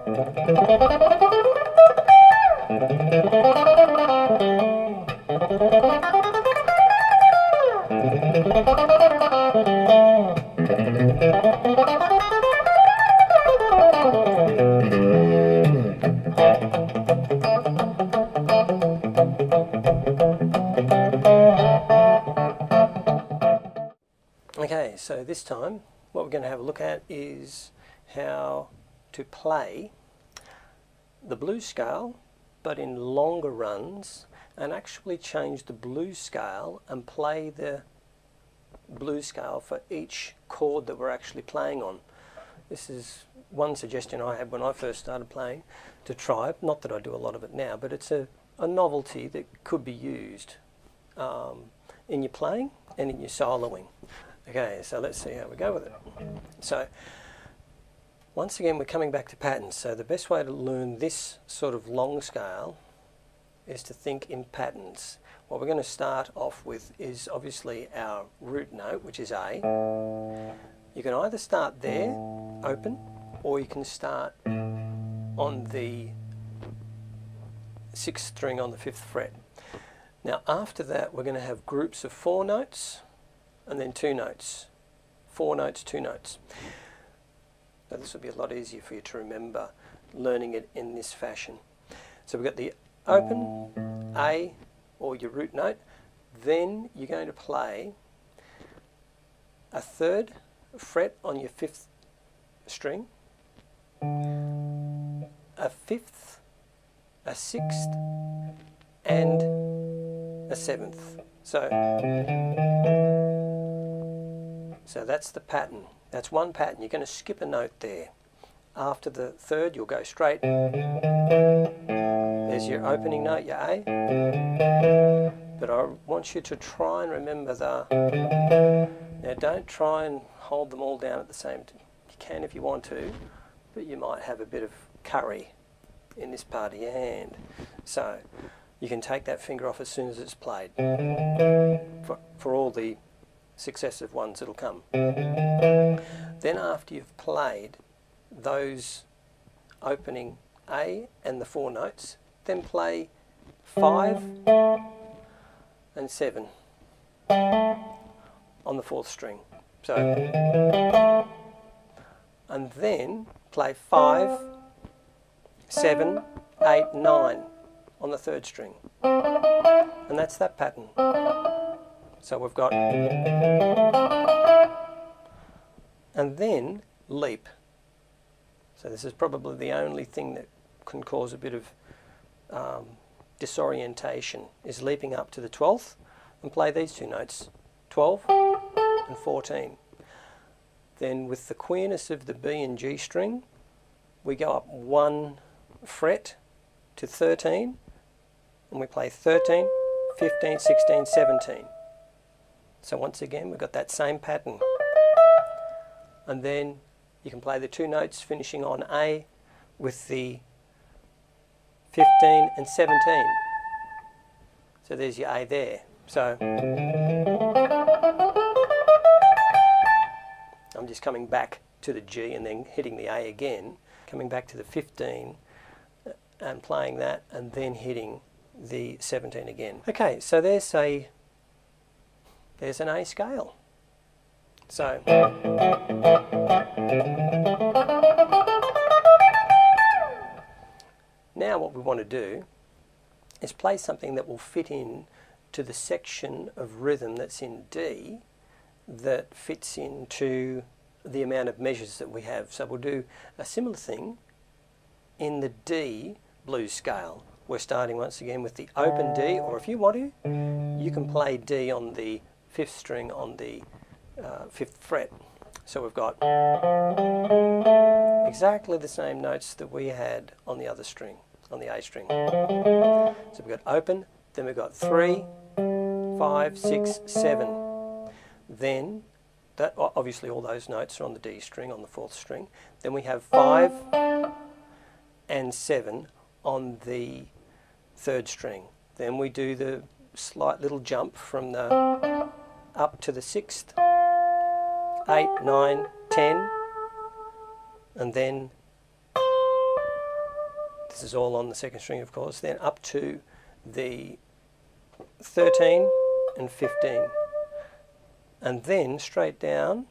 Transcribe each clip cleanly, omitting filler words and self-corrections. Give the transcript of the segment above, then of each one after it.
Okay, so this time what we're going to have a look at is how to play the blues scale but in longer runs, and actually change the blues scale and play the blues scale for each chord that we're actually playing on. This is one suggestion I had when I first started playing to try. Not that I do a lot of it now, but it's a novelty that could be used in your playing and in your soloing. Okay, so let's see how we go with it. So once again, we're coming back to patterns. So the best way to learn this sort of long scale is to think in patterns. What we're going to start off with is obviously our root note, which is A. You can either start there, open, or you can start on the 6th string on the 5th fret. Now after that, we're going to have groups of 4 notes and then 2 notes. 4 notes, 2 notes. Now this will be a lot easier for you to remember learning it in this fashion. So we've got the open, A, or your root note. Then you're going to play a 3rd fret on your 5th string, a 5th, a 6th, and a 7th. So that's the pattern. That's one pattern. You're going to skip a note there. After the 3rd, you'll go straight. There's your opening note, your A. But I want you to try and remember the... Now don't try and hold them all down at the same time. You can if you want to, but you might have a bit of curry in this part of your hand. So you can take that finger off as soon as it's played for all the successive ones that'll come. Then after you've played those opening A and the 4 notes, then play 5 and 7 on the 4th string. So, and then play 5, 7, 8, 9 on the 3rd string. And that's that pattern. So we've got, and then leap. So this is probably the only thing that can cause a bit of disorientation, is leaping up to the 12th and play these 2 notes, 12 and 14. Then with the queerness of the B and G string, we go up 1 fret to 13, and we play 13, 15, 16, 17. So once again, we've got that same pattern. And then you can play the 2 notes finishing on A with the 15 and 17. So there's your A there. So I'm just coming back to the G and then hitting the A again, coming back to the 15 and playing that, and then hitting the 17 again. Okay, so there's an A scale. So now what we want to do is play something that will fit in to the section of rhythm that's in D that fits into the amount of measures that we have. So we'll do a similar thing in the D blues scale. We're starting once again with the open D, or if you want to, you can play D on the 5th string on the 5th fret. So we've got exactly the same notes that we had on the other string, on the A string. So we've got open, then we've got 3, 5, 6, 7. Then, that obviously all those notes are on the D string, on the 4th string. Then we have 5 and 7 on the 3rd string. Then we do the slight little jump from the up to the 6th, 8, 9, 10, and then This is all on the second string, of course. Then up to the 13 and 15. And then straight down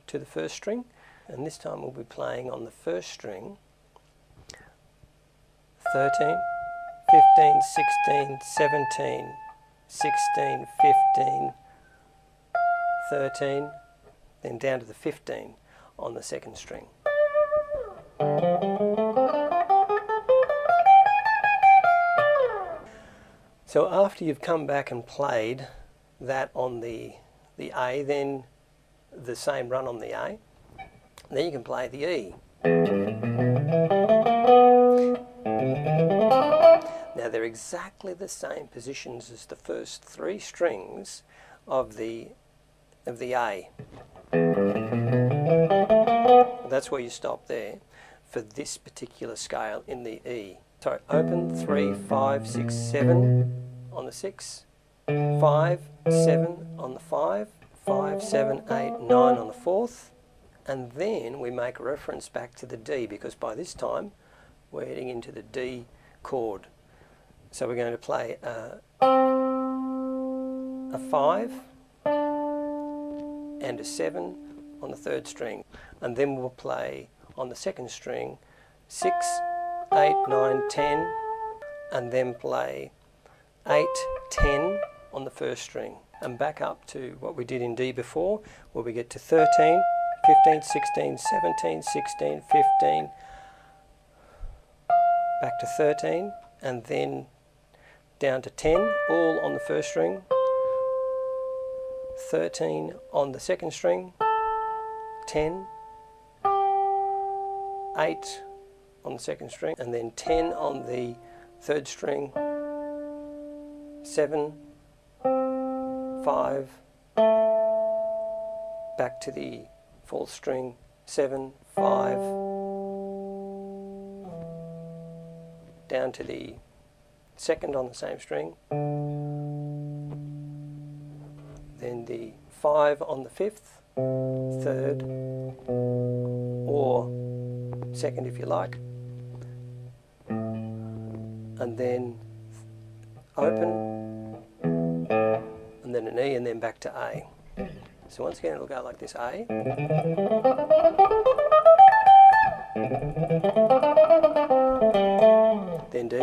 to the first string. And this time we'll be playing on the first string 13, 15, 16, 17, 16, 15, 13, then down to the 15 on the second string. So after you've come back and played that on the A, then the same run on the A, then you can play the E. Now they're exactly the same positions as the first three strings of the A. That's where you stop there for this particular scale in the E. So open 3, 5, 6, 7 on the 6, 5, 7 on the 5, 5, 7, 8, 9 on the 4th, and then we make reference back to the D, because by this time we're heading into the D chord. So we're going to play a 5 and a 7 on the third string, and then we'll play on the second string 6, 8, 9, 10, and then play 8, 10 on the first string, and back up to what we did in D before, where we get to 13, 15, 16, 17, 16, 15, back to 13, and then down to 10, all on the first string, 13 on the second string, 10, 8 on the second string, and then 10 on the third string, 7, 5, back to the fourth string, 7, 5, down to the second on the same string, then the 5 on the fifth, third, or second if you like, and then open, and then an E, and then back to A. So once again it'll go like this: A, then D,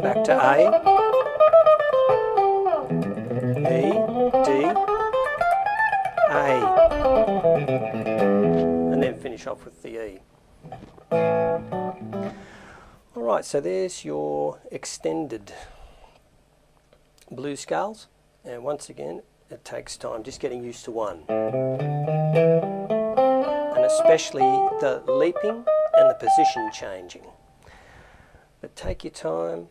back to A, E, D, A, and then finish off with the E. Alright, so there's your extended blues scales, and once again it takes time just getting used to one, and especially the leaping and the position changing. But take your time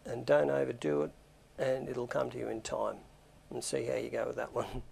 and don't overdo it, and it'll come to you in time, and see how you go with that one.